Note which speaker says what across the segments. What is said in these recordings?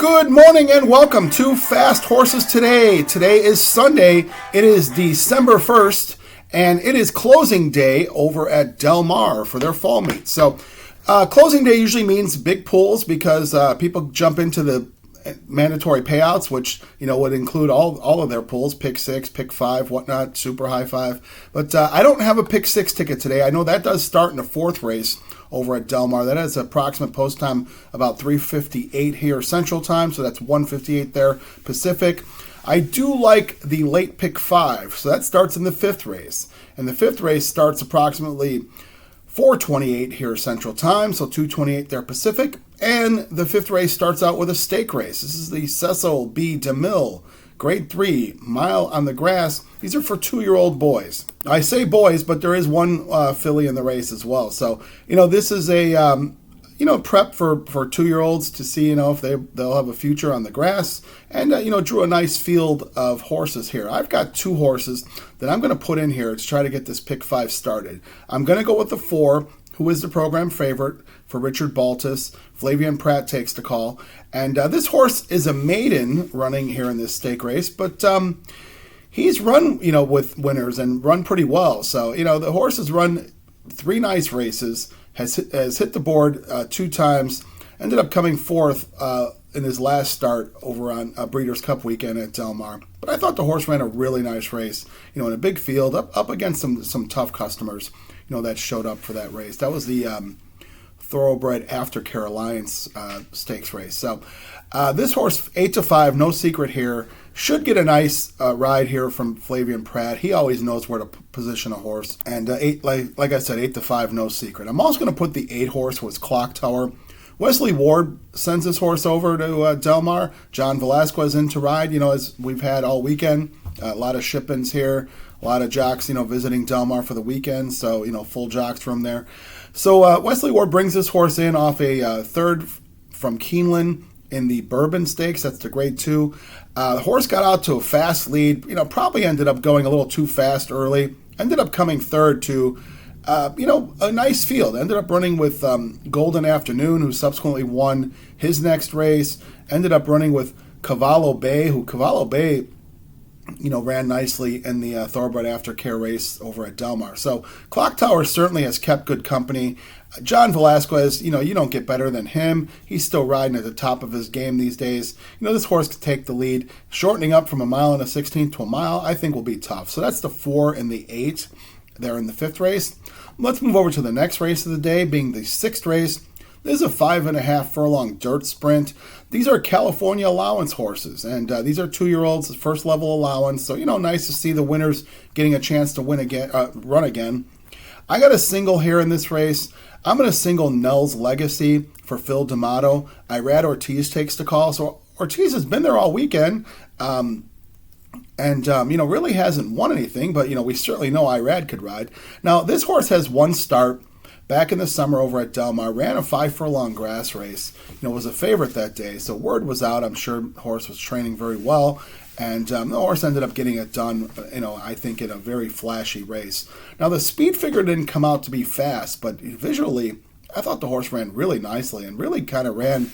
Speaker 1: Good morning and welcome to Fast Horses Today. Today is Sunday. It is December 1st, and it is closing day over at Del Mar for their fall meet. So closing day usually means big pools because people jump into the mandatory payouts, which would include all of their pools, pick six, pick five, whatnot, super high five. But I don't have a pick six ticket today. I know that does start in the fourth race over at Del Mar. That has approximate post time about 3:58 here Central Time, so that's 1:58 there Pacific. I do like the late pick five, so that starts in the fifth race. And the fifth race starts approximately 4:28 here Central Time, so 2:28 there Pacific. And the fifth race starts out with a stake race. This is the Cecil B. DeMille Grade 3 mile on the grass. These are for 2-year-old boys. I say boys, but there is one filly in the race as well. So, this is a, prep for 2-year-olds to see, if they'll have a future on the grass. And, drew a nice field of horses here. I've got 2 horses that I'm going to put in here to try to get this pick 5 started. I'm going to go with the 4, who is the program favorite for Richard Baltus. Flavien Prat takes the call. And this horse is a maiden running here in this stake race, but he's run, with winners and run pretty well. So, the horse has run 3 nice races, has hit the board 2 times, ended up coming 4th in his last start over on Breeders' Cup weekend at Del Mar. But I thought the horse ran a really nice race, in a big field, up against some tough customers, that showed up for that race. That was the Thoroughbred Aftercare Alliance stakes race. So this horse, 8-5, no secret here, should get a nice ride here from Flavien Prat. He always knows where to position a horse. And like I said, 8-5, no secret. I'm also going to put the 8 horse was Clock Tower. Wesley Ward sends this horse over to Del Mar. John Velasquez in to ride, as we've had all weekend. A lot of ship-ins here. A lot of jocks, visiting Del Mar for the weekend. So, full jocks from there. So Wesley Ward brings this horse in off a third from Keeneland in the Bourbon Stakes. That's the grade 2. The horse got out to a fast lead. Probably ended up going a little too fast early. Ended up coming third to, a nice field. Ended up running with Golden Afternoon, who subsequently won his next race. Ended up running with Cavallo Bay, ran nicely in the Thoroughbred Aftercare race over at Del Mar. So Clock Tower certainly has kept good company. John Velasquez, you don't get better than him. He's still riding at the top of his game these days. This horse could take the lead. Shortening up from 1 1/16 to a mile, I think will be tough. So that's the 4 and the 8 there in the 5th race. Let's move over to the next race of the day, being the 6th race. This is a 5.5 furlong dirt sprint. These are California allowance horses, and these are 2-year-olds, first level allowance. So, nice to see the winners getting a chance to run again. I got a single here in this race. I'm going to single Nell's Legacy for Phil D'Amato. Irad Ortiz takes the call. So Ortiz has been there all weekend, and really hasn't won anything, but, we certainly know Irad could ride. Now, this horse has one start back in the summer over at Del Mar, ran a 5 furlong grass race, was a favorite that day. So word was out. I'm sure the horse was training very well. And the horse ended up getting it done, I think in a very flashy race. Now the speed figure didn't come out to be fast, but visually, I thought the horse ran really nicely and really kind of ran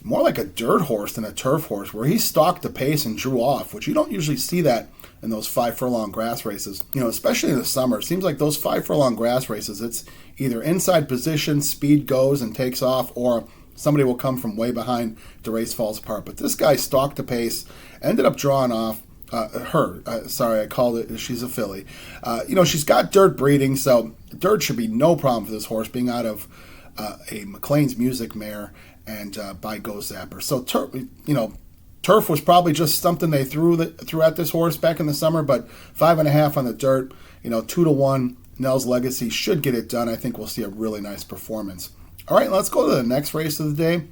Speaker 1: more like a dirt horse than a turf horse, where he stalked the pace and drew off, which you don't usually see that in those 5 furlong grass races, especially in the summer. It seems like those 5 furlong grass races, it's either inside position, speed goes and takes off, or somebody will come from way behind, the race falls apart. But this guy stalked the pace, ended up drawing off I called it, she's a filly. She's got dirt breeding, so dirt should be no problem for this horse, being out of a McLean's Music mare and by Go Zapper. So, turf was probably just something they threw at this horse back in the summer, but 5.5 on the dirt, 2-1. Nell's Legacy should get it done. I think we'll see a really nice performance. All right, let's go to the next race of the day.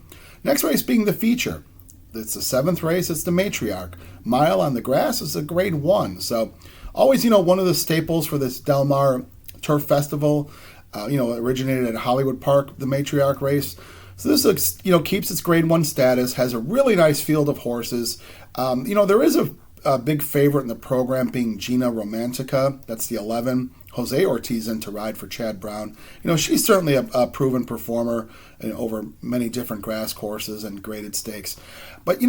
Speaker 1: Next race being the feature. It's the 7th race. It's the Matriarch. Mile on the grass is a grade 1. So always, one of the staples for this Del Mar Turf Festival. Originated at Hollywood Park, the Matriarch race. So this looks, keeps its grade 1 status, has a really nice field of horses. There is a big favorite in the program being Gina Romantica. That's the 11. Jose Ortiz in to ride for Chad Brown. She's certainly a proven performer over many different grass courses and graded stakes. But,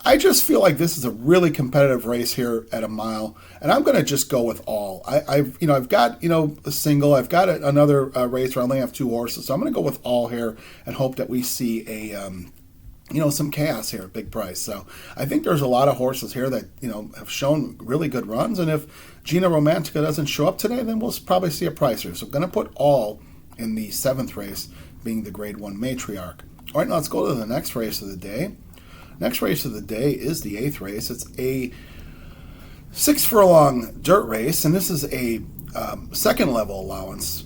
Speaker 1: I just feel like this is a really competitive race here at a mile, and I'm going to just go with all. I've got a single. I've got another race where I only have 2 horses, so I'm going to go with all here and hope that we see a some chaos here at big price. So I think there's a lot of horses here that have shown really good runs, and if Gina Romantica doesn't show up today, then we'll probably see a pricer. So I'm going to put all in the 7th race, being the Grade 1 Matriarch. All right, now let's go to the next race of the day. Next race of the day is the 8th race. It's a 6 furlong dirt race, and this is a second level allowance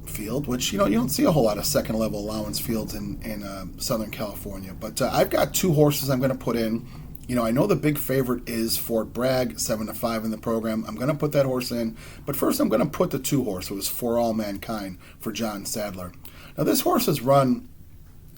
Speaker 1: field, which you don't see a whole lot of second level allowance fields in Southern California. But I've got 2 horses I'm going to put in. I know the big favorite is Fort Bragg, 7-5 in the program. I'm going to put that horse in, but first I'm going to put the 2 horse, who is For All Mankind for John Sadler. Now this horse has run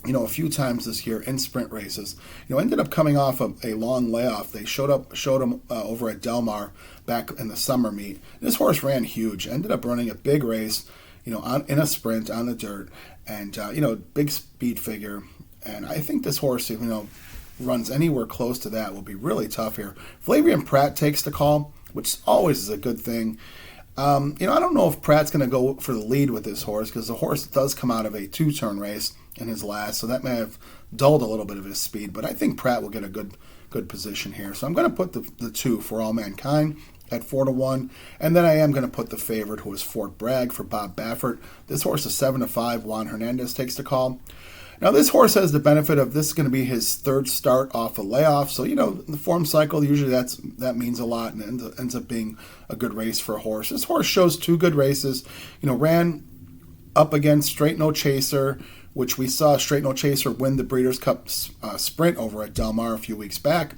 Speaker 1: a few times this year in sprint races. Ended up coming off of a long layoff. They showed him over at Del Mar back in the summer meet. This horse ran huge. Ended up running a big race, in a sprint on the dirt, and big speed figure. And I think this horse, runs anywhere close to that, will be really tough here. Flavian Prat takes the call, which always is a good thing. I don't know if Pratt's going to go for the lead with this horse, because the horse does come out of a 2-turn race in his last, so that may have dulled a little bit of his speed, but I think Pratt will get a good position here. So I'm going to put the 2 For All Mankind at 4-1, and then I am going to put the favorite, who is Fort Bragg, for Bob Baffert. This horse is 7-5. Juan Hernandez takes the call. Now this horse has the benefit of this is going to be his 3rd start off a layoff, so in the form cycle usually that means a lot and ends up being a good race for a horse. This horse shows 2 good races. Ran up against Straight No Chaser, which we saw Straight No Chaser win the Breeders' Cup sprint over at Del Mar a few weeks back.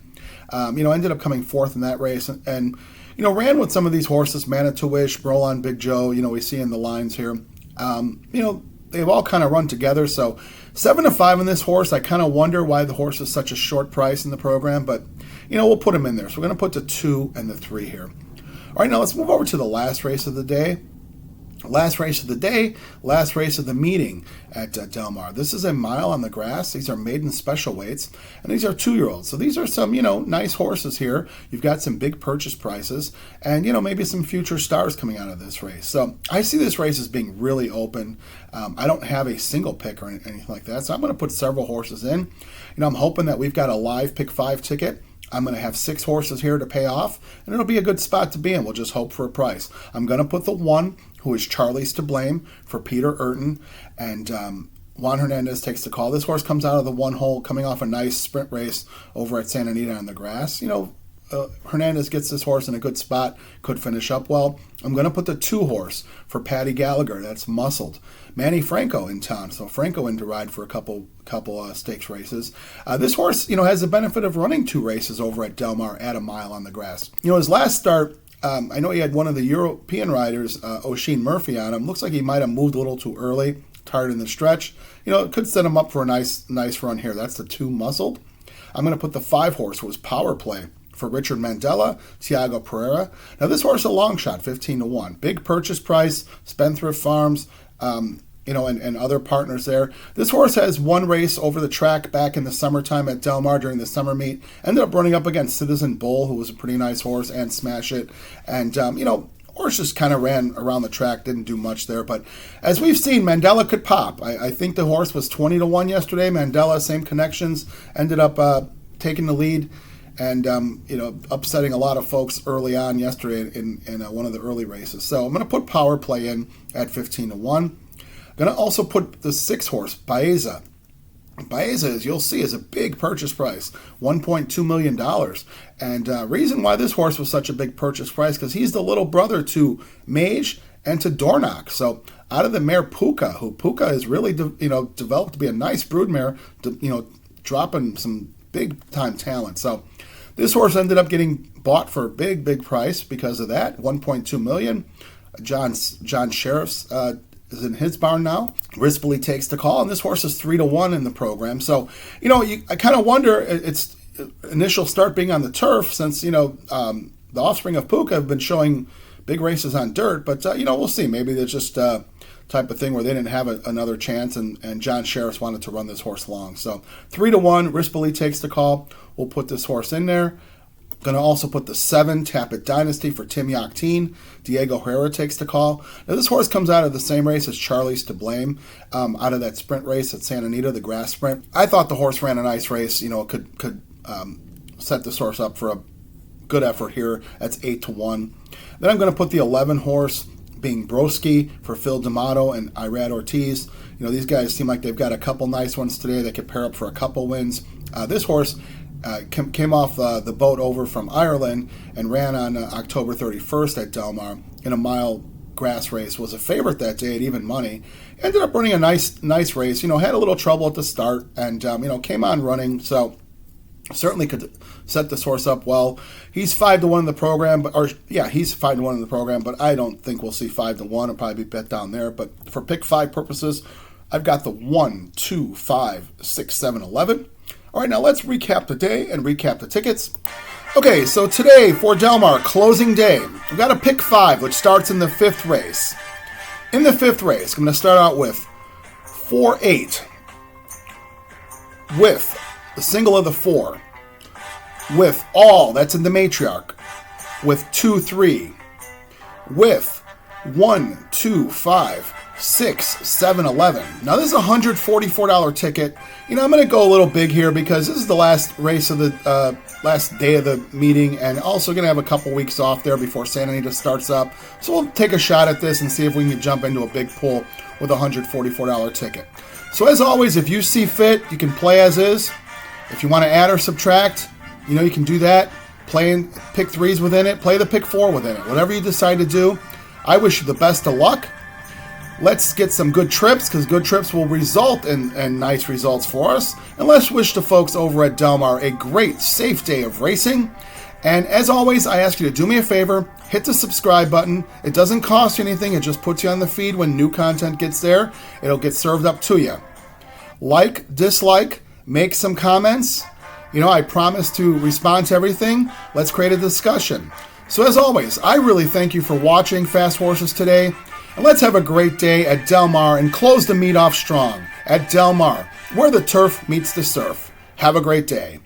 Speaker 1: Ended up coming 4th in that race, and ran with some of these horses, Manitowish, Brolon, Big Joe. We see in the lines here. They've all kind of run together, so 7-5 in this horse. I kind of wonder why the horse is such a short price in the program, but we'll put him in there. So we're going to put the 2 and the 3 here. All right, now let's move over to the last race of the day. Last race of the day, last race of the meeting at Del Mar. This is a mile on the grass. These are maiden special weights, and these are 2-year-olds. So these are some, nice horses here. You've got some big purchase prices, and, maybe some future stars coming out of this race. So I see this race as being really open. I don't have a single pick or anything like that, so I'm going to put several horses in. I'm hoping that we've got a live pick 5 ticket. I'm going to have 6 horses here to pay off, and it'll be a good spot to be in. We'll just hope for a price. I'm going to put the 1, who is Charlie's to Blame, for Peter Urton, and Juan Hernandez takes the call. This horse comes out of the 1 hole, coming off a nice sprint race over at Santa Anita on the grass. Hernandez gets this horse in a good spot, could finish up well. I'm going to put the 2 horse for Patty Gallagher. That's Muscled. Manny Franco in town, so Franco in to ride for a couple stakes races. This horse, has the benefit of running 2 races over at Del Mar at a mile on the grass. His last start, I know he had one of the European riders, Oisin Murphy, on him. Looks like he might have moved a little too early, tired in the stretch. It could set him up for a nice run here. That's the 2 Muscled. I'm going to put the 5 horse, who was Power Play, for Richard Mandela, Tiago Pereira. Now this horse is a long shot, 15-1. Big purchase price, Spendthrift Farms, and other partners there. This horse has 1 race over the track back in the summertime at Del Mar during the summer meet. Ended up running up against Citizen Bull, who was a pretty nice horse, and Smash It. And, horse just kind of ran around the track, didn't do much there. But as we've seen, Mandela could pop. I think the horse was 20-1 yesterday. Mandela, same connections, ended up taking the lead and upsetting a lot of folks early on yesterday in one of the early races. So I'm going to put Power Play in at 15-1. I'm going to also put the 6 horse, Baeza. Baeza, as you'll see, is a big purchase price, $1.2 million. And reason why this horse was such a big purchase price, because he's the little brother to Mage and to Dornoch. So out of the mare Puka, who Puka is really developed to be a nice broodmare, dropping some big-time talent. So this horse ended up getting bought for a big price because of that, $1.2 million. John Sheriff's is in his barn now. Rispoli takes the call, and this horse is 3-1 in the program. So, I kind of wonder, its initial start being on the turf, since, the offspring of Puka have been showing big races on dirt, but we'll see. Maybe there's just type of thing where they didn't have another chance, and John Sheriff wanted to run this horse along. So 3-1, Rispoli takes the call. We'll put this horse in there. Going to also put the 7, Tapit Dynasty for Tim Yakteen. Diego Herrera takes the call. Now this horse comes out of the same race as Charlie's to Blame, out of that sprint race at Santa Anita, the grass sprint. I thought the horse ran a nice race. Could set this horse up for a good effort here. That's 8-1. Then I'm going to put the 11 horse, being Broski, for Phil D'Amato and Irad Ortiz. These guys seem like they've got a couple nice ones today. They could pair up for a couple wins. This horse came off the boat over from Ireland and ran on October 31st at Del Mar in a mile grass race. Was a favorite that day at even money. Ended up running a nice race. Had a little trouble at the start and came on running. So certainly could set this horse up well. He's 5-1 in the program, he's 5-1 in the program, but I don't think we'll see 5-1. It'll probably be bet down there. But for pick 5 purposes, I've got the 1, 2, 5, 6, 7, 11. All right, now let's recap the day and recap the tickets. Okay, so today for Del Mar, closing day, we've got a pick 5, which starts in the 5th race. In the 5th race, I'm going to start out with 4-8, with the single of the 4, with all, that's in the matriarch, with 2-3, with 1, 2, 5, 6, 7, 11. Now this is a $144 ticket. I'm going to go a little big here because this is the last race of the last day of the meeting, and also going to have a couple weeks off there before Santa Anita starts up. So we'll take a shot at this and see if we can jump into a big pool with a $144 ticket. So as always, if you see fit, you can play as is. If you want to add or subtract, you can do that. Play in pick 3s within it. Play the pick 4 within it. Whatever you decide to do, I wish you the best of luck. Let's get some good trips, because good trips will result in nice results for us. And let's wish the folks over at Del Mar a great, safe day of racing. And as always, I ask you to do me a favor, hit the subscribe button. It doesn't cost you anything. It just puts you on the feed when new content gets there. It'll get served up to you. Like, dislike, make some comments. I promise to respond to everything. Let's create a discussion. So as always, I really thank you for watching Fast Horses today. And let's have a great day at Del Mar and close the meet off strong at Del Mar, where the turf meets the surf. Have a great day.